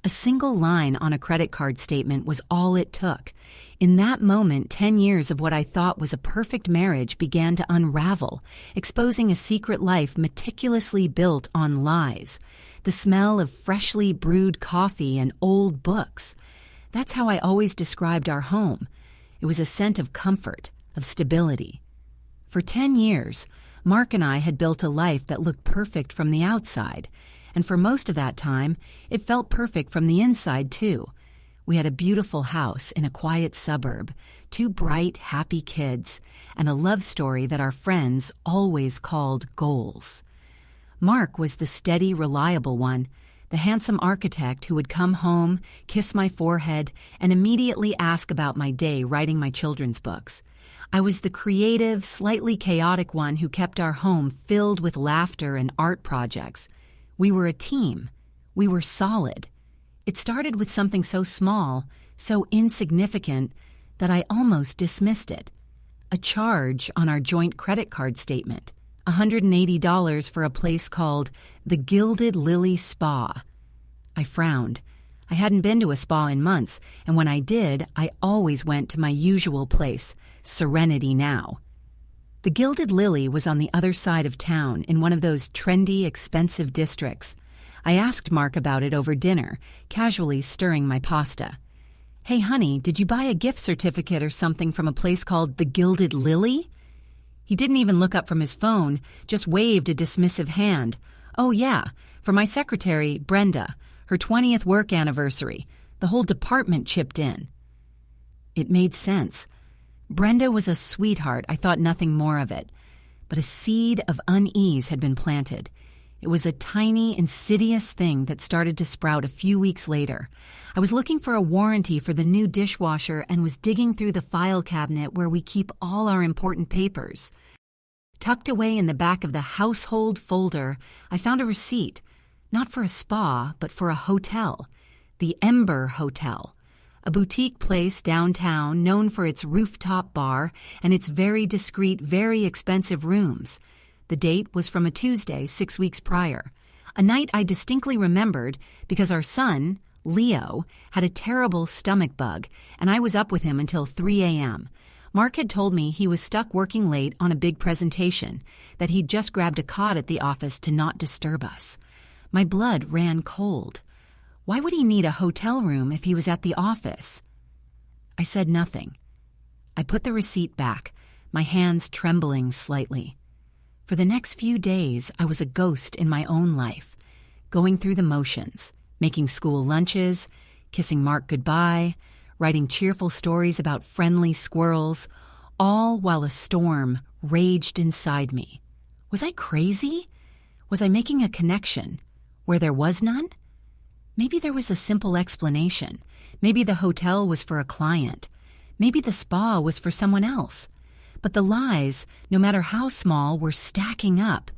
A single line on a credit card statement was all it took. In that moment, 10 years of what I thought was a perfect marriage began to unravel, exposing a secret life meticulously built on lies. The smell of freshly brewed coffee and old books. That's how I always described our home. It was a scent of comfort, of stability. For 10 years, Mark and I had built a life that looked perfect from the outside, and for most of that time, it felt perfect from the inside, too. We had a beautiful house in a quiet suburb, 2 bright, happy kids, and a love story that our friends always called goals. Mark was the steady, reliable one, the handsome architect who would come home, kiss my forehead, and immediately ask about my day writing my children's books. I was the creative, slightly chaotic one who kept our home filled with laughter and art projects. We were a team. We were solid. It started with something so small, so insignificant, that I almost dismissed it. A charge on our joint credit card statement, $180 for a place called the Gilded Lily Spa. I frowned. I hadn't been to a spa in months, and when I did, I always went to my usual place, Serenity Now. The Gilded Lily was on the other side of town in one of those trendy, expensive districts. I asked Mark about it over dinner, casually stirring my pasta. "Hey, honey, did you buy a gift certificate or something from a place called the Gilded Lily?" He didn't even look up from his phone, just waved a dismissive hand. "Oh, yeah, for my secretary, Brenda. Her 20th work anniversary. The whole department chipped in." It made sense. Brenda was a sweetheart. I thought nothing more of it. But a seed of unease had been planted. It was a tiny, insidious thing that started to sprout a few weeks later. I was looking for a warranty for the new dishwasher and was digging through the file cabinet where we keep all our important papers. Tucked away in the back of the household folder, I found a receipt, not for a spa, but for a hotel, the Ember Hotel, a boutique place downtown known for its rooftop bar and its very discreet, very expensive rooms. The date was from a Tuesday 6 weeks prior, a night I distinctly remembered because our son, Leo, had a terrible stomach bug, and I was up with him until 3 a.m. Mark had told me he was stuck working late on a big presentation, that he'd just grabbed a cot at the office to not disturb us. My blood ran cold. Why would he need a hotel room if he was at the office? I said nothing. I put the receipt back, my hands trembling slightly. For the next few days, I was a ghost in my own life, going through the motions, making school lunches, kissing Mark goodbye, writing cheerful stories about friendly squirrels, all while a storm raged inside me. Was I crazy? Was I making a connection where there was none? Maybe there was a simple explanation. Maybe the hotel was for a client. Maybe the spa was for someone else. But the lies, no matter how small, were stacking up,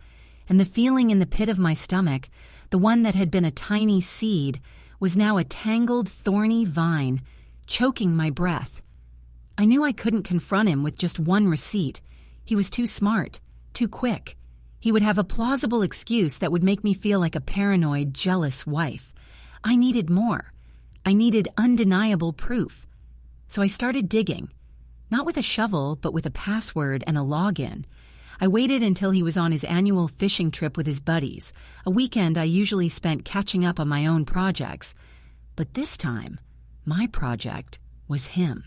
and the feeling in the pit of my stomach, the one that had been a tiny seed, was now a tangled, thorny vine, choking my breath. I knew I couldn't confront him with just one receipt. He was too smart, too quick. He would have a plausible excuse that would make me feel like a paranoid, jealous wife. I needed more. I needed undeniable proof. So I started digging. Not with a shovel, but with a password and a login. I waited until he was on his annual fishing trip with his buddies, a weekend I usually spent catching up on my own projects. But this time, my project was him.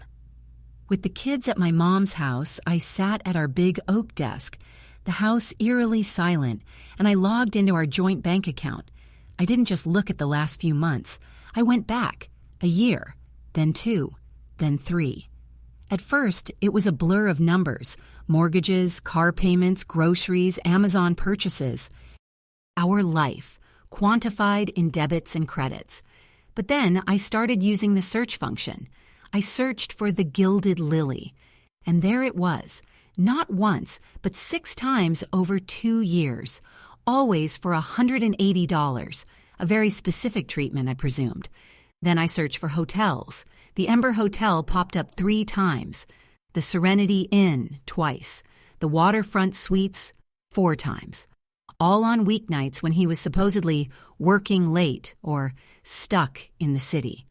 With the kids at my mom's house, I sat at our big oak desk, the house eerily silent, and I logged into our joint bank account. I didn't just look at the last few months. I went back, a year, then 2, then 3. At first, it was a blur of numbers, mortgages, car payments, groceries, Amazon purchases. Our life, quantified in debits and credits. But then I started using the search function. I searched for the Gilded Lily, and there it was, not once, but 6 times over 2 years, always for $180, a very specific treatment, I presumed. Then I searched for hotels. The Ember Hotel popped up 3 times, the Serenity Inn twice, the Waterfront Suites 4 times. all on weeknights when he was supposedly working late or stuck in the city.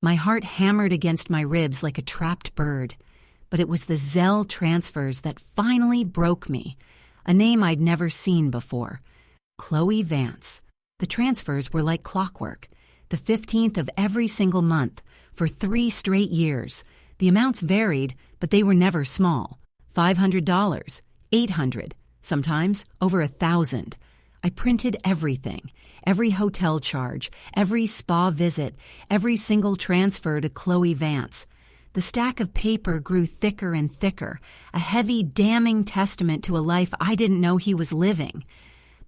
My heart hammered against my ribs like a trapped bird, but it was the Zelle transfers that finally broke me, a name I'd never seen before. Chloe Vance. The transfers were like clockwork, the 15th of every single month, for 3 straight years. The amounts varied, but they were never small. $500, $800, sometimes over $1,000. I printed everything, every hotel charge, every spa visit, every single transfer to Chloe Vance. The stack of paper grew thicker and thicker, a heavy, damning testament to a life I didn't know he was living.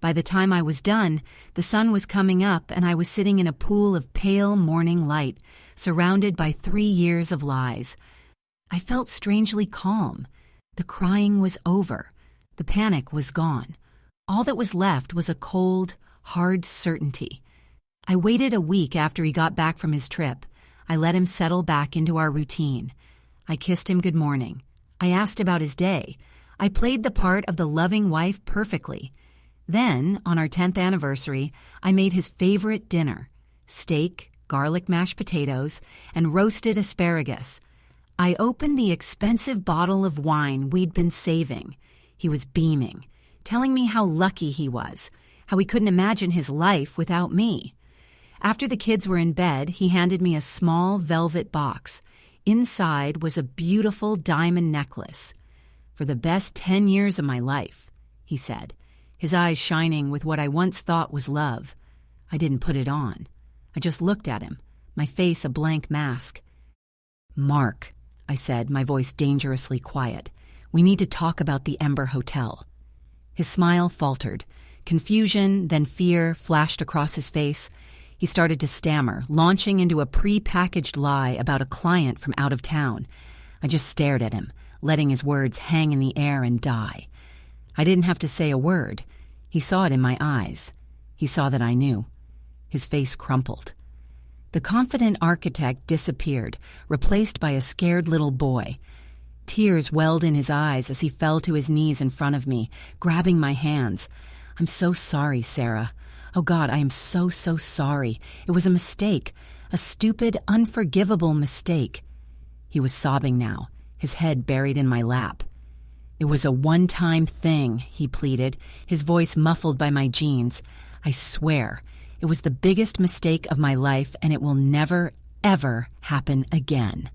By the time I was done, the sun was coming up and I was sitting in a pool of pale morning light, surrounded by 3 years of lies. I felt strangely calm. The crying was over. The panic was gone. All that was left was a cold, hard certainty. I waited a week after he got back from his trip. I let him settle back into our routine. I kissed him good morning. I asked about his day. I played the part of the loving wife perfectly. Then, on our 10th anniversary, I made his favorite dinner: steak, garlic mashed potatoes, and roasted asparagus. I opened the expensive bottle of wine we'd been saving. He was beaming, telling me how lucky he was, how he couldn't imagine his life without me. After the kids were in bed, he handed me a small velvet box. Inside was a beautiful diamond necklace. "For the best 10 years of my life," he said, his eyes shining with what I once thought was love. I didn't put it on. I just looked at him, my face a blank mask. "Mark," I said, my voice dangerously quiet, "we need to talk about the Ember Hotel." His smile faltered. Confusion, then fear flashed across his face. He started to stammer, launching into a pre-packaged lie about a client from out of town. I just stared at him, letting his words hang in the air and die. I didn't have to say a word. He saw it in my eyes. He saw that I knew. His face crumpled. The confident architect disappeared, replaced by a scared little boy. Tears welled in his eyes as he fell to his knees in front of me, grabbing my hands. "I'm so sorry, Sarah. Oh God, I am so sorry. It was a mistake, a stupid, unforgivable mistake." He was sobbing now, his head buried in my lap. "It was a one-time thing," he pleaded, his voice muffled by my jeans. "I swear, it was the biggest mistake of my life, and it will never, ever happen again."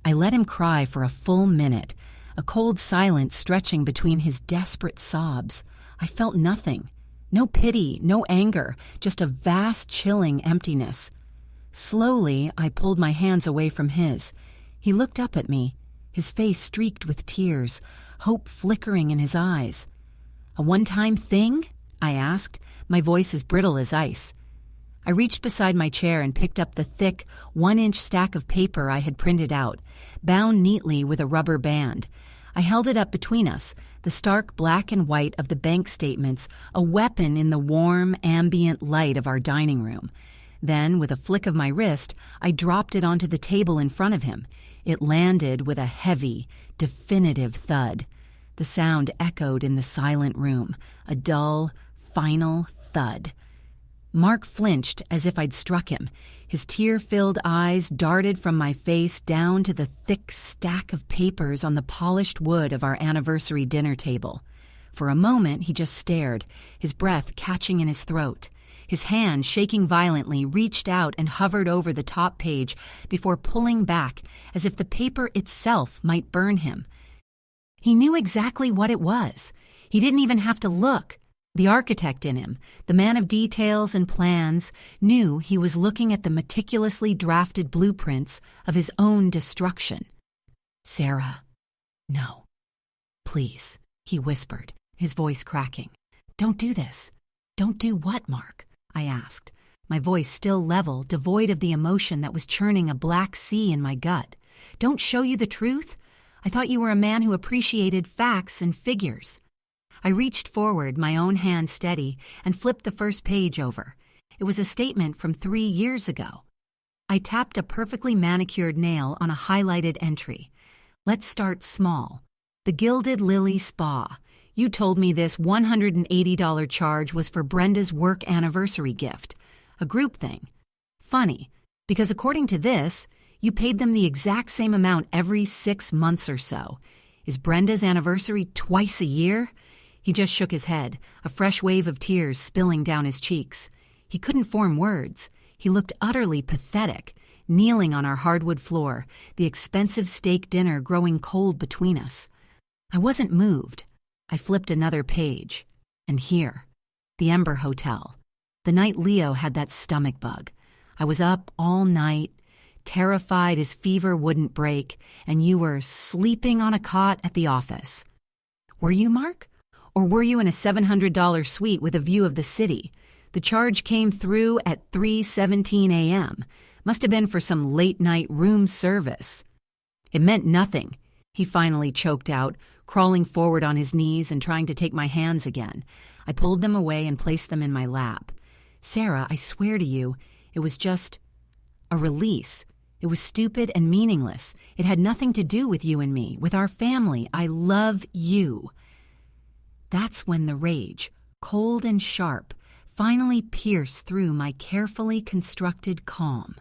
I let him cry for a full minute, a cold silence stretching between his desperate sobs. I felt nothing. No pity, no anger, just a vast, chilling emptiness. Slowly, I pulled my hands away from his. He looked up at me, his face streaked with tears, hope flickering in his eyes. "A one-time thing?" I asked, my voice as brittle as ice. I reached beside my chair and picked up the thick, 1-inch stack of paper I had printed out, bound neatly with a rubber band. I held it up between us, the stark black and white of the bank statements, a weapon in the warm, ambient light of our dining room. Then, with a flick of my wrist, I dropped it onto the table in front of him. It landed with a heavy, definitive thud. The sound echoed in the silent room, a dull, final thud. Mark flinched as if I'd struck him. His tear-filled eyes darted from my face down to the thick stack of papers on the polished wood of our anniversary dinner table. For a moment, he just stared, his breath catching in his throat. His hand, shaking violently, reached out and hovered over the top page before pulling back, as if the paper itself might burn him. He knew exactly what it was. He didn't even have to look. The architect in him, the man of details and plans, knew he was looking at the meticulously drafted blueprints of his own destruction. "Sarah, no. Please," he whispered, his voice cracking. "Don't do this." "Don't do what, Mark?" I asked, my voice still level, devoid of the emotion that was churning a black sea in my gut. "Don't show you the truth? I thought you were a man who appreciated facts and figures." I reached forward, my own hand steady, and flipped the first page over. It was a statement from 3 years ago. I tapped a perfectly manicured nail on a highlighted entry. "Let's start small. The Gilded Lily Spa. You told me this $180 charge was for Brenda's work anniversary gift, a group thing. Funny, because according to this, you paid them the exact same amount every 6 months or so. Is Brenda's anniversary twice a year? He just shook his head, a fresh wave of tears spilling down his cheeks. He couldn't form words. He looked utterly pathetic, kneeling on our hardwood floor, the expensive steak dinner growing cold between us. I wasn't moved. I flipped another page. And here, the Ember Hotel. The night Leo had that stomach bug. I was up all night, terrified his fever wouldn't break, and you were sleeping on a cot at the office. Were you, Mark? Or were you in a $700 suite with a view of the city? The charge came through at 3:17 a.m. Must have been for some late-night room service. It meant nothing, he finally choked out, crawling forward on his knees and trying to take my hands again. I pulled them away and placed them in my lap. Sarah, I swear to you, it was just a release. It was stupid and meaningless. It had nothing to do with you and me, with our family. I love you. That's when the rage, cold and sharp, finally pierced through my carefully constructed calm.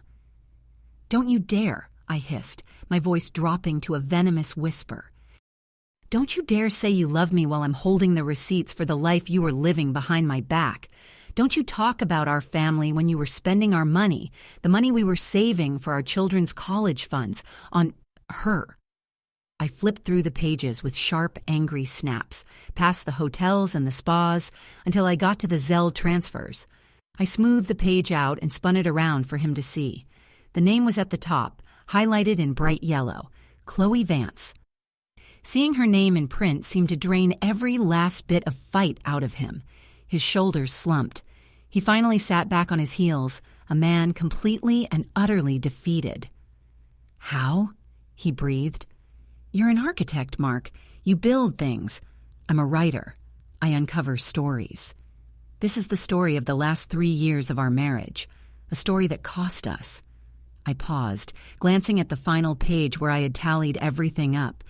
Don't you dare, I hissed, my voice dropping to a venomous whisper. Don't you dare say you love me while I'm holding the receipts for the life you were living behind my back. Don't you talk about our family when you were spending our money, the money we were saving for our children's college funds, on her. I flipped through the pages with sharp, angry snaps, past the hotels and the spas, until I got to the Zelle transfers. I smoothed the page out and spun it around for him to see. The name was at the top, highlighted in bright yellow, Chloe Vance. Seeing her name in print seemed to drain every last bit of fight out of him. His shoulders slumped. He finally sat back on his heels, a man completely and utterly defeated. How? He breathed. You're an architect, Mark. You build things. I'm a writer. I uncover stories. This is the story of the last 3 years of our marriage, a story that cost us. I paused, glancing at the final page where I had tallied everything up.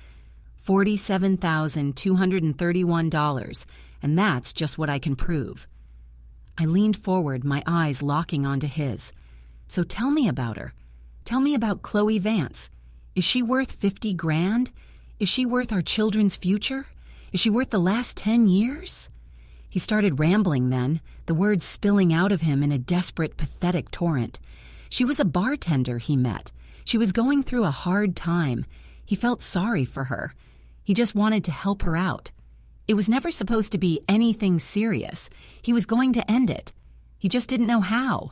$47,231, and that's just what I can prove. I leaned forward, my eyes locking onto his. So tell me about her. Tell me about Chloe Vance. Is she worth $50,000? Is she worth our children's future? Is she worth the last 10 years? He started rambling then, the words spilling out of him in a desperate, pathetic torrent. She was a bartender he met. She was going through a hard time. He felt sorry for her. He just wanted to help her out. It was never supposed to be anything serious. He was going to end it. He just didn't know how.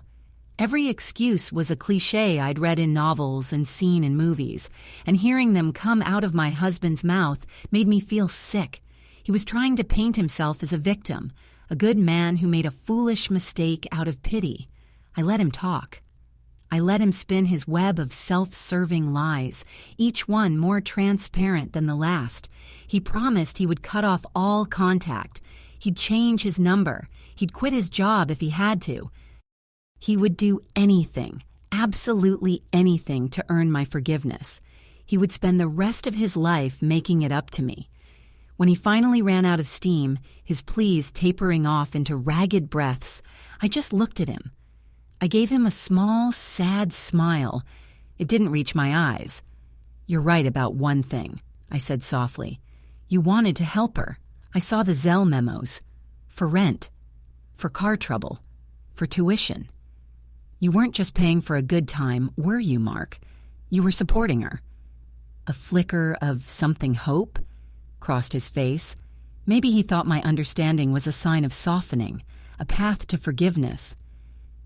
Every excuse was a cliché I'd read in novels and seen in movies, and hearing them come out of my husband's mouth made me feel sick. He was trying to paint himself as a victim, a good man who made a foolish mistake out of pity. I let him talk. I let him spin his web of self-serving lies, each one more transparent than the last. He promised he would cut off all contact. He'd change his number. He'd quit his job if he had to. He would do anything, absolutely anything, to earn my forgiveness. He would spend the rest of his life making it up to me. When he finally ran out of steam, his pleas tapering off into ragged breaths, I just looked at him. I gave him a small, sad smile. It didn't reach my eyes. You're right about one thing, I said softly. You wanted to help her. I saw the Zelle memos. For rent. For car trouble. For tuition. You weren't just paying for a good time, were you, Mark? You were supporting her. A flicker of something hope crossed his face. Maybe he thought my understanding was a sign of softening, a path to forgiveness.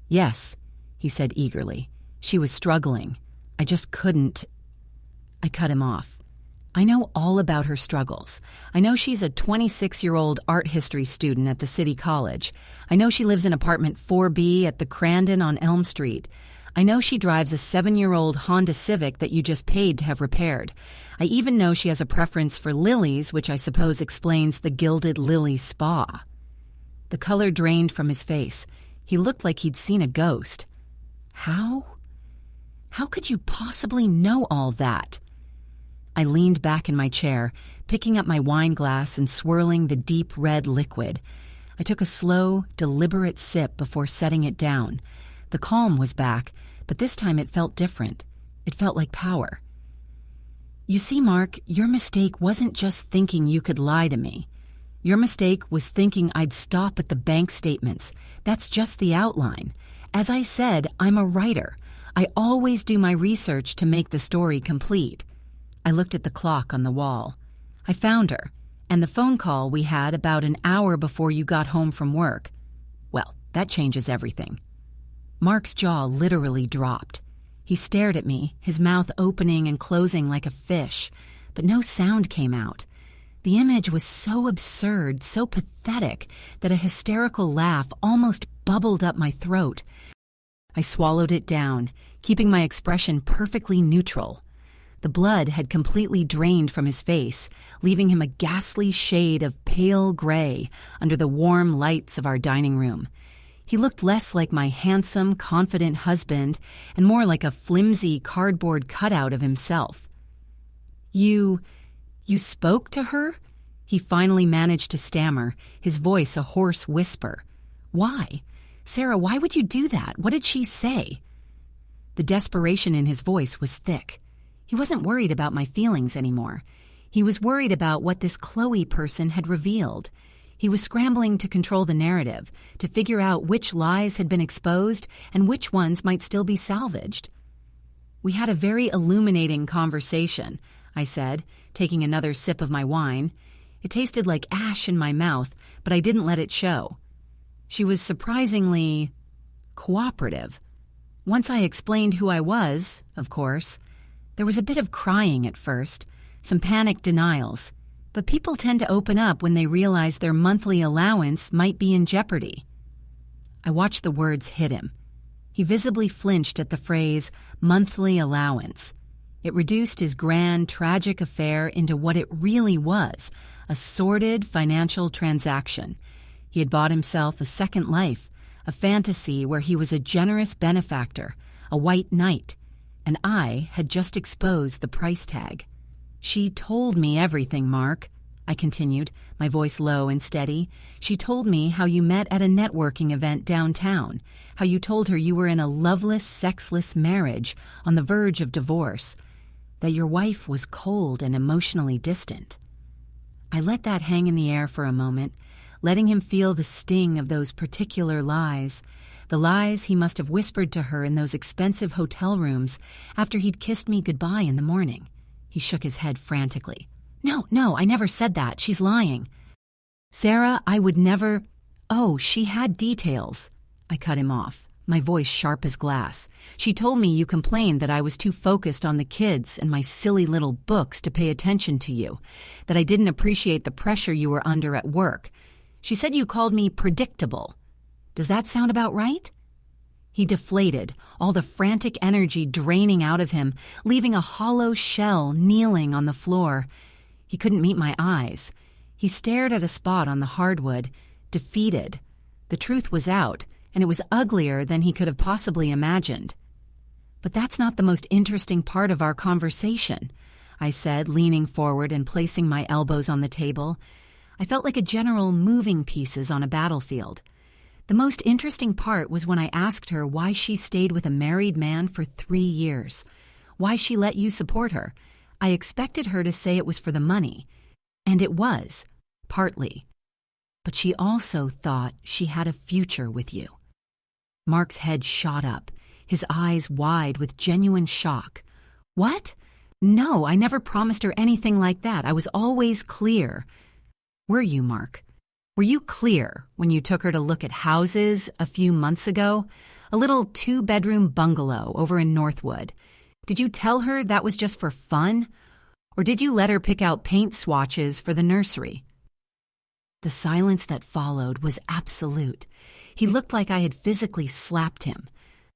Yes, he said eagerly. She was struggling. I just couldn't. I cut him off. I know all about her struggles. I know she's a 26-year-old art history student at the City College. I know she lives in apartment 4B at the Crandon on Elm Street. I know she drives a 7-year-old Honda Civic that you just paid to have repaired. I even know she has a preference for lilies, which I suppose explains the Gilded Lily Spa. The color drained from his face. He looked like he'd seen a ghost. How? How could you possibly know all that? I leaned back in my chair, picking up my wine glass and swirling the deep red liquid. I took a slow, deliberate sip before setting it down. The calm was back, but this time it felt different. It felt like power. You see, Mark, your mistake wasn't just thinking you could lie to me. Your mistake was thinking I'd stop at the bank statements. That's just the outline. As I said, I'm a writer. I always do my research to make the story complete. I looked at the clock on the wall. I found her, and the phone call we had about an hour before you got home from work. Well, that changes everything. Mark's jaw literally dropped. He stared at me, his mouth opening and closing like a fish, but no sound came out. The image was so absurd, so pathetic, that a hysterical laugh almost bubbled up my throat. I swallowed it down, keeping my expression perfectly neutral. The blood had completely drained from his face, leaving him a ghastly shade of pale gray under the warm lights of our dining room. He looked less like my handsome, confident husband and more like a flimsy cardboard cutout of himself. You spoke to her?" He finally managed to stammer, his voice a hoarse whisper. "Why? Sarah, why would you do that? What did she say?" The desperation in his voice was thick. He wasn't worried about my feelings anymore. He was worried about what this Chloe person had revealed. He was scrambling to control the narrative, to figure out which lies had been exposed and which ones might still be salvaged. "We had a very illuminating conversation," I said, taking another sip of my wine. It tasted like ash in my mouth, but I didn't let it show. She was surprisingly cooperative. Once I explained who I was, of course. There was a bit of crying at first, some panicked denials, but people tend to open up when they realize their monthly allowance might be in jeopardy. I watched the words hit him. He visibly flinched at the phrase, monthly allowance. It reduced his grand, tragic affair into what it really was, a sordid financial transaction. He had bought himself a second life, a fantasy where he was a generous benefactor, a white knight, and I had just exposed the price tag. "She told me everything, Mark," I continued, my voice low and steady. "She told me how you met at a networking event downtown, how you told her you were in a loveless, sexless marriage on the verge of divorce, that your wife was cold and emotionally distant." I let that hang in the air for a moment, letting him feel the sting of those particular lies, the lies he must have whispered to her in those expensive hotel rooms after he'd kissed me goodbye in the morning. He shook his head frantically. No, I never said that. She's lying." "Sarah, I would never—" "Oh, she had details." I cut him off, my voice sharp as glass. "She told me you complained that I was too focused on the kids and my silly little books to pay attention to you, that I didn't appreciate the pressure you were under at work. She said you called me predictable. Does that sound about right?" He deflated, all the frantic energy draining out of him, leaving a hollow shell kneeling on the floor. He couldn't meet my eyes. He stared at a spot on the hardwood, defeated. The truth was out, and it was uglier than he could have possibly imagined. "But that's not the most interesting part of our conversation," I said, leaning forward and placing my elbows on the table. I felt like a general moving pieces on a battlefield. The most interesting part was when I asked her why she stayed with a married man for 3 years, why she let you support her. I expected her to say it was for the money, and it was, partly. But she also thought she had a future with you. Mark's head shot up, his eyes wide with genuine shock. "What? No, I never promised her anything like that. I was always clear." "Were you, Mark? Were you clear when you took her to look at houses a few months ago? A little 2-bedroom bungalow over in Northwood. Did you tell her that was just for fun? Or did you let her pick out paint swatches for the nursery?" The silence that followed was absolute. He looked like I had physically slapped him.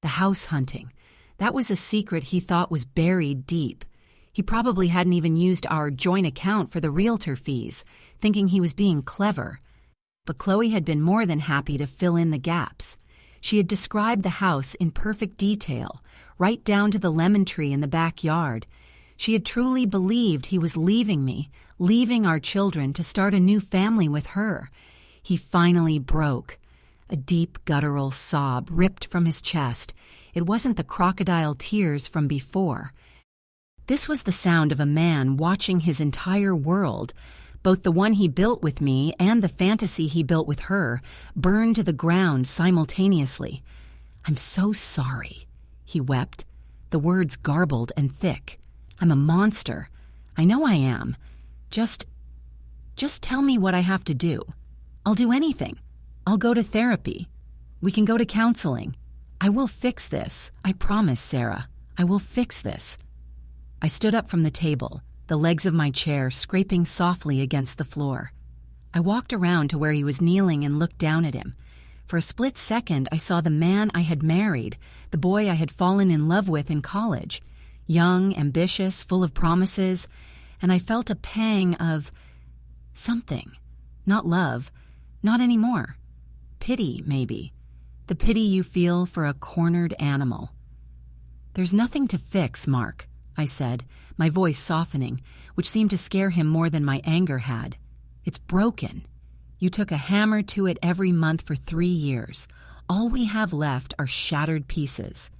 The house hunting. That was a secret he thought was buried deep. He probably hadn't even used our joint account for the realtor fees, thinking he was being clever. But Chloe had been more than happy to fill in the gaps. She had described the house in perfect detail, right down to the lemon tree in the backyard. She had truly believed he was leaving me, leaving our children to start a new family with her. He finally broke. A deep guttural sob ripped from his chest. It wasn't the crocodile tears from before. This was the sound of a man watching his entire world, both the one he built with me and the fantasy he built with her, burn to the ground simultaneously. "I'm so sorry," he wept, the words garbled and thick. "I'm a monster. I know I am. Just tell me what I have to do. I'll do anything. I'll go to therapy. We can go to counseling. I will fix this. I promise, Sarah. I will fix this." I stood up from the table, the legs of my chair scraping softly against the floor. I walked around to where he was kneeling and looked down at him. For a split second, I saw the man I had married, the boy I had fallen in love with in college, young, ambitious, full of promises, and I felt a pang of something. Not love, not anymore. Pity, maybe. The pity you feel for a cornered animal. "There's nothing to fix, Mark," I said, my voice softening, which seemed to scare him more than my anger had. "It's broken. You took a hammer to it every month for 3 years. All we have left are shattered pieces."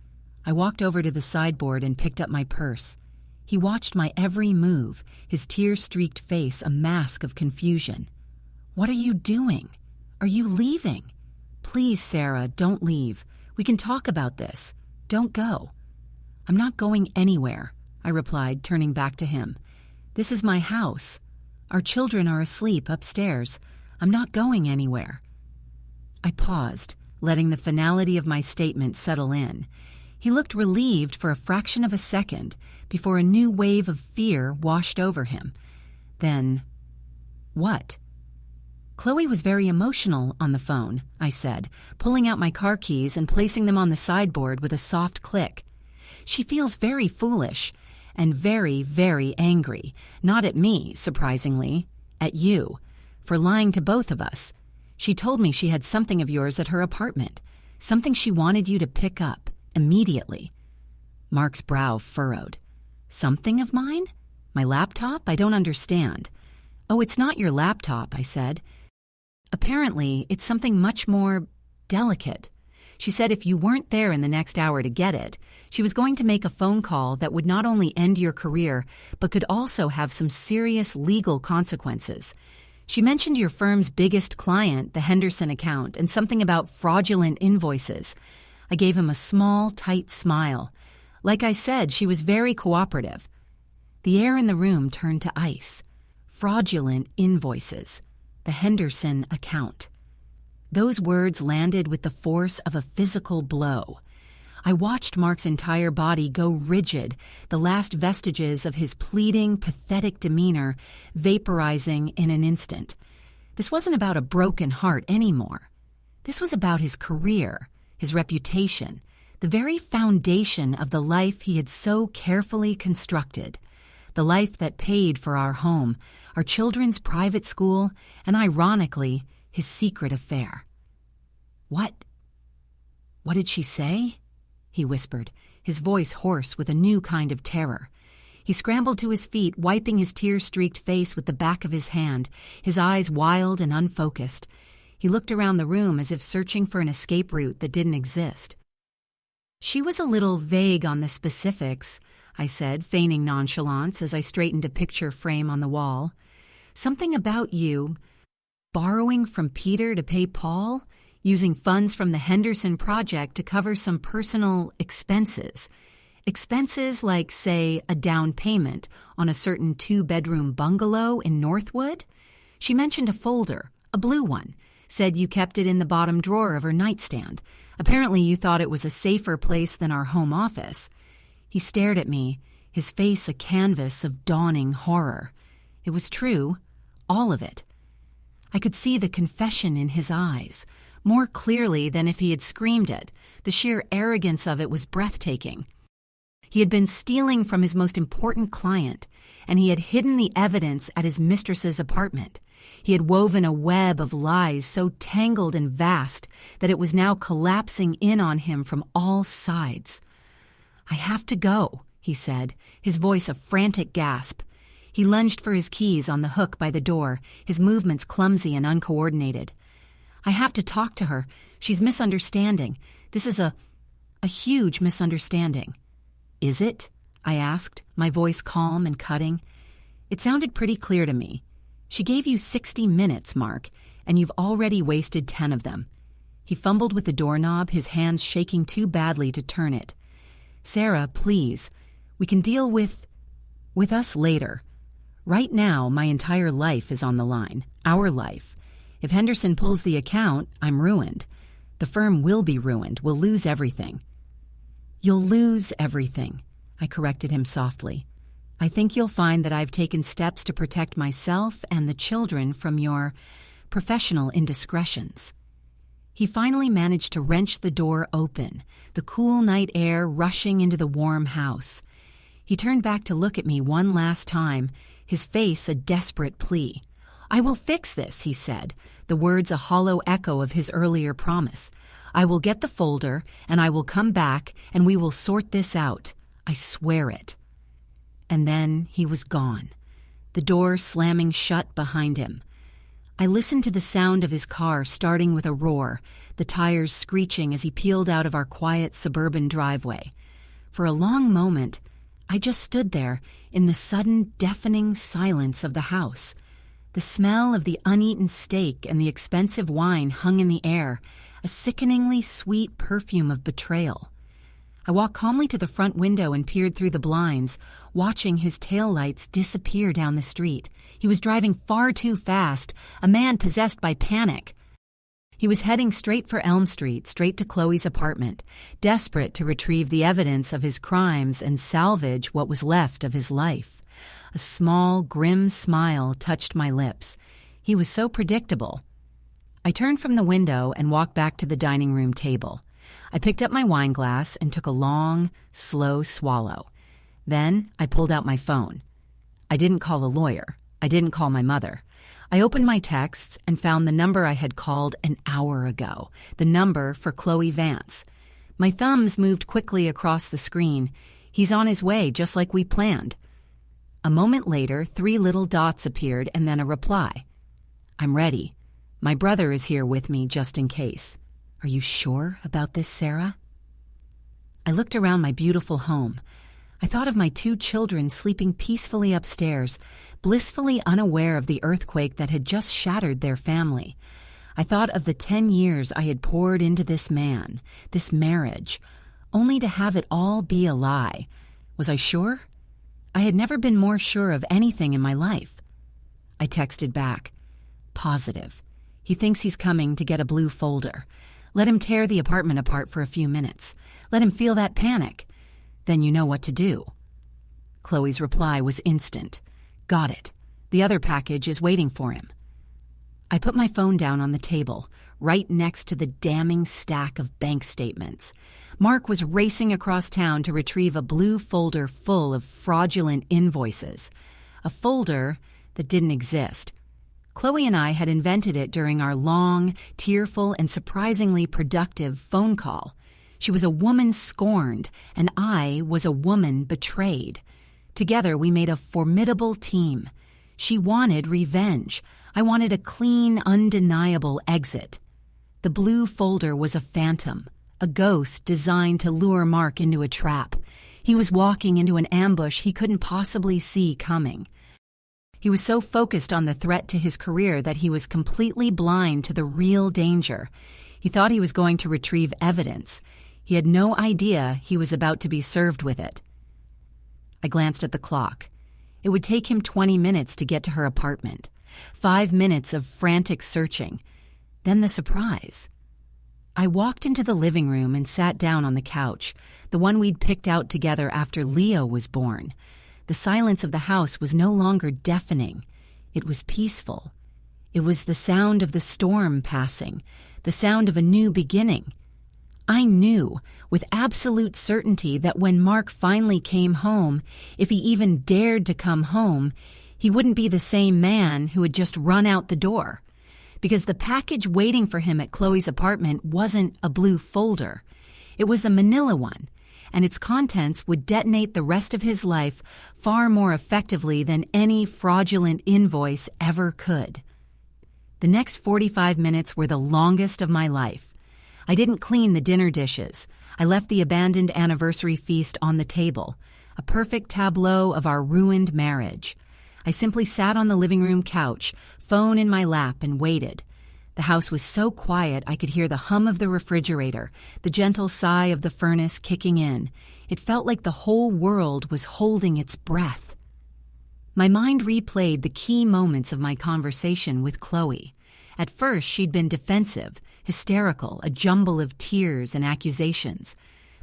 I walked over to the sideboard and picked up my purse. He watched my every move, his tear-streaked face a mask of confusion. "What are you doing? Are you leaving?" "Please, Sarah, don't leave. We can talk about this. Don't go." "I'm not going anywhere," I replied, turning back to him. "This is my house. Our children are asleep upstairs. I'm not going anywhere." I paused, letting the finality of my statement settle in. He looked relieved for a fraction of a second before a new wave of fear washed over him. Then, what? "Chloe was very emotional on the phone," I said, pulling out my car keys and placing them on the sideboard with a soft click. "She feels very foolish and very, very angry. Not at me, surprisingly. At you. For lying to both of us. She told me she had something of yours at her apartment. Something she wanted you to pick up. Immediately." Mark's brow furrowed. "Something of mine? My laptop? I don't understand." "Oh, it's not your laptop," I said. "Apparently, it's something much more delicate. She said if you weren't there in the next hour to get it, she was going to make a phone call that would not only end your career, but could also have some serious legal consequences. She mentioned your firm's biggest client, the Henderson account, and something about fraudulent invoices." I gave him a small, tight smile. Like I said, she was very cooperative. The air in the room turned to ice. Fraudulent invoices. The Henderson account. Those words landed with the force of a physical blow. I watched Mark's entire body go rigid, the last vestiges of his pleading, pathetic demeanor vaporizing in an instant. This wasn't about a broken heart anymore. This was about his career, his reputation, the very foundation of the life he had so carefully constructed, the life that paid for our home, our children's private school, and ironically, his secret affair. What did she say?" he whispered, his voice hoarse with a new kind of terror. He scrambled to his feet, wiping his tear-streaked face with the back of his hand, his eyes wild and unfocused. He looked around the room as if searching for an escape route that didn't exist. "She was a little vague on the specifics," I said, feigning nonchalance as I straightened a picture frame on the wall. "Something about you borrowing from Peter to pay Paul, using funds from the Henderson project to cover some personal expenses. Expenses like, say, a down payment on a certain 2-bedroom bungalow in Northwood. She mentioned a folder, a blue one, said you kept it in the bottom drawer of her nightstand. Apparently you thought it was a safer place than our home office." He stared at me, his face a canvas of dawning horror. It was true, all of it. I could see the confession in his eyes, more clearly than if he had screamed it. The sheer arrogance of it was breathtaking. He had been stealing from his most important client, and he had hidden the evidence at his mistress's apartment. He had woven a web of lies so tangled and vast that it was now collapsing in on him from all sides. "I have to go," he said, his voice a frantic gasp. He lunged for his keys on the hook by the door, his movements clumsy and uncoordinated. I have to talk to her. She's misunderstanding. This is a huge misunderstanding. Is it? I asked, my voice calm and cutting. It sounded pretty clear to me. She gave you 60 minutes, Mark, and you've already wasted 10 of them. He fumbled with the doorknob, his hands shaking too badly to turn it. Sarah, please. We can deal with us later. Right now, my entire life is on the line. Our life. If Henderson pulls the account, I'm ruined. The firm will be ruined. We'll lose everything. You'll lose everything, I corrected him softly. I think you'll find that I've taken steps to protect myself and the children from your professional indiscretions. He finally managed to wrench the door open, the cool night air rushing into the warm house. He turned back to look at me one last time, his face a desperate plea. I will fix this, he said, the words a hollow echo of his earlier promise. I will get the folder, and I will come back, and we will sort this out. I swear it. And then he was gone, the door slamming shut behind him. I listened to the sound of his car starting with a roar, the tires screeching as he peeled out of our quiet suburban driveway. For a long moment, I just stood there in the sudden deafening silence of the house. The smell of the uneaten steak and the expensive wine hung in the air, a sickeningly sweet perfume of betrayal. I walked calmly to the front window and peered through the blinds, watching his taillights disappear down the street. He was driving far too fast, a man possessed by panic. He was heading straight for Elm Street, straight to Chloe's apartment, desperate to retrieve the evidence of his crimes and salvage what was left of his life. A small, grim smile touched my lips. He was so predictable. I turned from the window and walked back to the dining room table. I picked up my wine glass and took a long, slow swallow. Then I pulled out my phone. I didn't call a lawyer. I didn't call my mother. I opened my texts and found the number I had called an hour ago, the number for Chloe Vance. My thumbs moved quickly across the screen. He's on his way, just like we planned. A moment later, 3 little dots appeared and then a reply. I'm ready. My brother is here with me just in case. Are you sure about this, Sarah? I looked around my beautiful home. I thought of my 2 children sleeping peacefully upstairs, blissfully unaware of the earthquake that had just shattered their family. I thought of the 10 years I had poured into this man, this marriage, only to have it all be a lie. Was I sure? I had never been more sure of anything in my life. I texted back. Positive. He thinks he's coming to get a blue folder. Let him tear the apartment apart for a few minutes. Let him feel that panic. Then you know what to do. Chloe's reply was instant. Got it. The other package is waiting for him. I put my phone down on the table, right next to the damning stack of bank statements. Mark was racing across town to retrieve a blue folder full of fraudulent invoices. A folder that didn't exist. Chloe and I had invented it during our long, tearful, and surprisingly productive phone call. She was a woman scorned, and I was a woman betrayed. Together, we made a formidable team. She wanted revenge. I wanted a clean, undeniable exit. The blue folder was a phantom, a ghost designed to lure Mark into a trap. He was walking into an ambush he couldn't possibly see coming. He was so focused on the threat to his career that he was completely blind to the real danger. He thought he was going to retrieve evidence. He had no idea he was about to be served with it. I glanced at the clock. It would take him 20 minutes to get to her apartment. 5 minutes of frantic searching. Then the surprise. I walked into the living room and sat down on the couch, the one we'd picked out together after Leo was born. The silence of the house was no longer deafening. It was peaceful. It was the sound of the storm passing, the sound of a new beginning. I knew with absolute certainty that when Mark finally came home, if he even dared to come home, he wouldn't be the same man who had just run out the door. Because the package waiting for him at Chloe's apartment wasn't a blue folder. It was a manila one, and its contents would detonate the rest of his life far more effectively than any fraudulent invoice ever could. The next 45 minutes were the longest of my life. I didn't clean the dinner dishes. I left the abandoned anniversary feast on the table, a perfect tableau of our ruined marriage. I simply sat on the living room couch, phone in my lap, and waited. The house was so quiet I could hear the hum of the refrigerator, the gentle sigh of the furnace kicking in. It felt like the whole world was holding its breath. My mind replayed the key moments of my conversation with Chloe. At first, she'd been defensive, hysterical, a jumble of tears and accusations.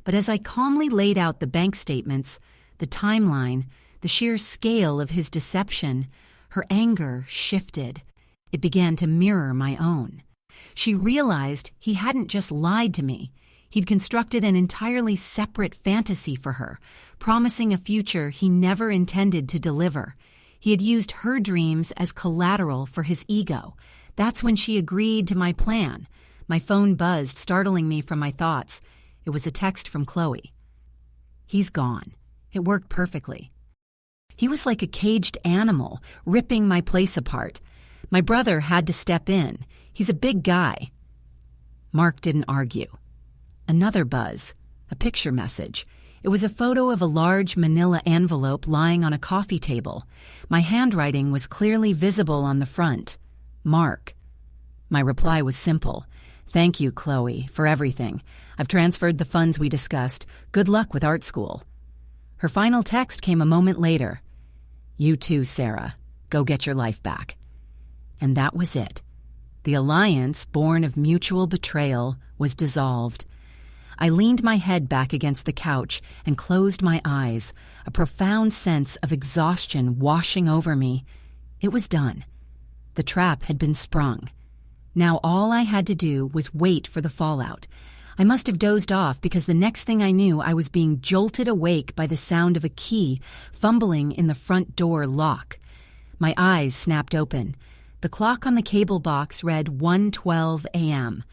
But as I calmly laid out the bank statements, the timeline, the sheer scale of his deception, her anger shifted. It began to mirror my own. She realized he hadn't just lied to me. He'd constructed an entirely separate fantasy for her, promising a future he never intended to deliver. He had used her dreams as collateral for his ego. That's when she agreed to my plan. My phone buzzed, startling me from my thoughts. It was a text from Chloe. He's gone. It worked perfectly. He was like a caged animal, ripping my place apart. My brother had to step in. He's a big guy. Mark didn't argue. Another buzz, a picture message. It was a photo of a large manila envelope lying on a coffee table. My handwriting was clearly visible on the front. Mark. My reply was simple. Thank you, Chloe, for everything. I've transferred the funds we discussed. Good luck with art school. Her final text came a moment later. You too, Sarah. Go get your life back. And that was it. The alliance, born of mutual betrayal, was dissolved. I leaned my head back against the couch and closed my eyes, a profound sense of exhaustion washing over me. It was done. The trap had been sprung. Now all I had to do was wait for the fallout. I must have dozed off because the next thing I knew I was being jolted awake by the sound of a key fumbling in the front door lock. My eyes snapped open. The clock on the cable box read 1:12 a.m.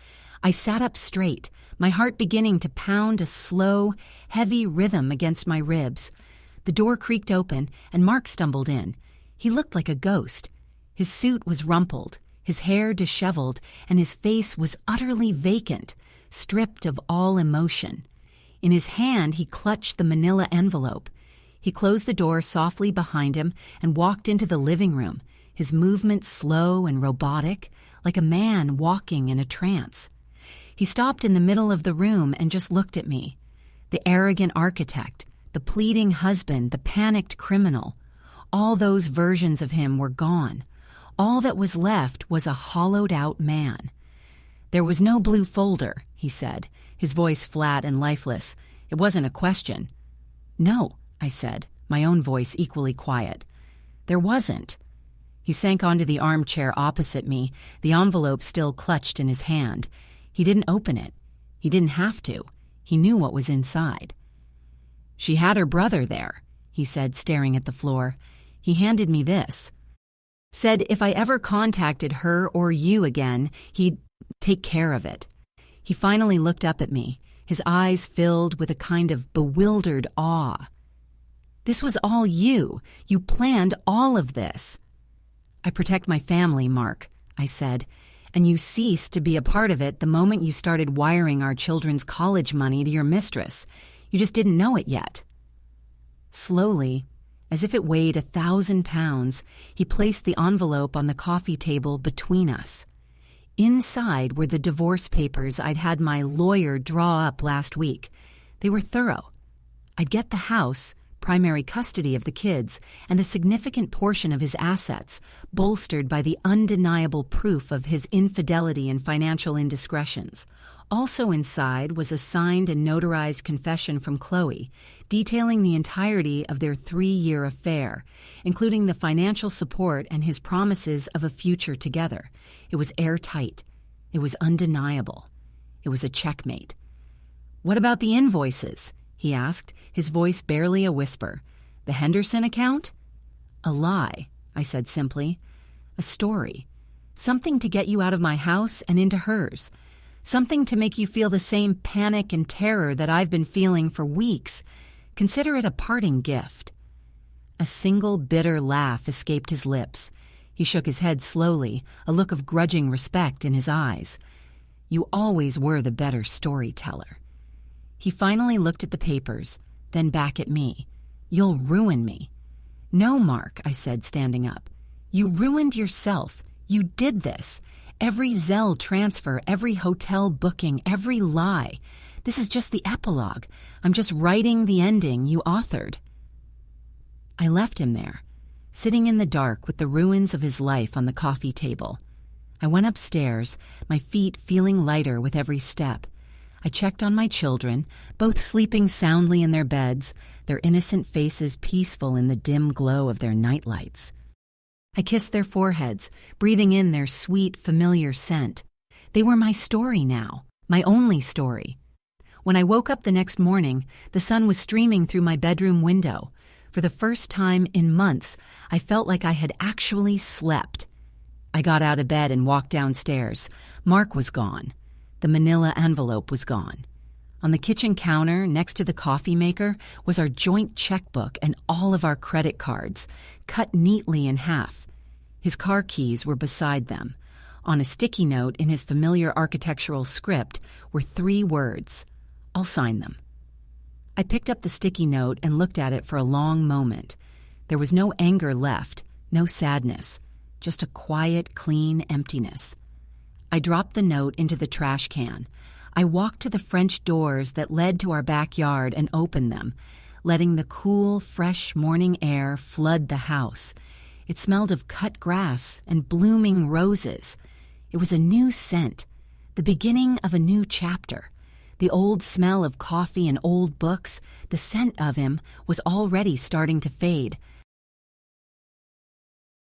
I sat up straight, my heart beginning to pound a slow, heavy rhythm against my ribs. The door creaked open, and Mark stumbled in. He looked like a ghost. His suit was rumpled, his hair disheveled, and his face was utterly vacant, stripped of all emotion. In his hand, he clutched the manila envelope. He closed the door softly behind him and walked into the living room, his movements slow and robotic, like a man walking in a trance. He stopped in the middle of the room and just looked at me. The arrogant architect, the pleading husband, the panicked criminal. All those versions of him were gone. All that was left was a hollowed-out man. There was no blue folder, he said, his voice flat and lifeless. It wasn't a question. No, I said, my own voice equally quiet. There wasn't. He sank onto the armchair opposite me, the envelope still clutched in his hand. He didn't open it. He didn't have to. He knew what was inside. She had her brother there, he said, staring at the floor. He handed me this. Said if I ever contacted her or you again, he'd take care of it. He finally looked up at me, his eyes filled with a kind of bewildered awe. This was all you. You planned all of this. I protect my family, Mark, I said, and you ceased to be a part of it the moment you started wiring our children's college money to your mistress. You just didn't know it yet. Slowly, as if it weighed 1,000 pounds, he placed the envelope on the coffee table between us. Inside were the divorce papers I'd had my lawyer draw up last week. They were thorough. I'd get the house, primary custody of the kids, and a significant portion of his assets, bolstered by the undeniable proof of his infidelity and financial indiscretions. Also inside was a signed and notarized confession from Chloe, detailing the entirety of their 3-year affair, including the financial support and his promises of a future together. It was airtight. It was undeniable. It was a checkmate. What about the invoices? He asked, his voice barely a whisper. The Henderson account? A lie, I said simply. A story. Something to get you out of my house and into hers. Something to make you feel the same panic and terror that I've been feeling for weeks. Consider it a parting gift." A single bitter laugh escaped his lips. He shook his head slowly, a look of grudging respect in his eyes. "You always were the better storyteller." He finally looked at the papers, then back at me. "You'll ruin me." "No, Mark," I said, standing up. "You ruined yourself. You did this. Every Zelle transfer, every hotel booking, every lie. This is just the epilogue. I'm just writing the ending you authored." I left him there, sitting in the dark with the ruins of his life on the coffee table. I went upstairs, my feet feeling lighter with every step. I checked on my children, both sleeping soundly in their beds, their innocent faces peaceful in the dim glow of their nightlights. I kissed their foreheads, breathing in their sweet, familiar scent. They were my story now, my only story. When I woke up the next morning, the sun was streaming through my bedroom window. For the first time in months, I felt like I had actually slept. I got out of bed and walked downstairs. Mark was gone. The manila envelope was gone. On the kitchen counter, next to the coffee maker, was our joint checkbook and all of our credit cards, cut neatly in half. His car keys were beside them. On a sticky note in his familiar architectural script were 3 words. "I'll sign them." I picked up the sticky note and looked at it for a long moment. There was no anger left, no sadness, just a quiet, clean emptiness. I dropped the note into the trash can. I walked to the French doors that led to our backyard and opened them, letting the cool, fresh morning air flood the house. It smelled of cut grass and blooming roses. It was a new scent, the beginning of a new chapter. The old smell of coffee and old books, the scent of him, was already starting to fade.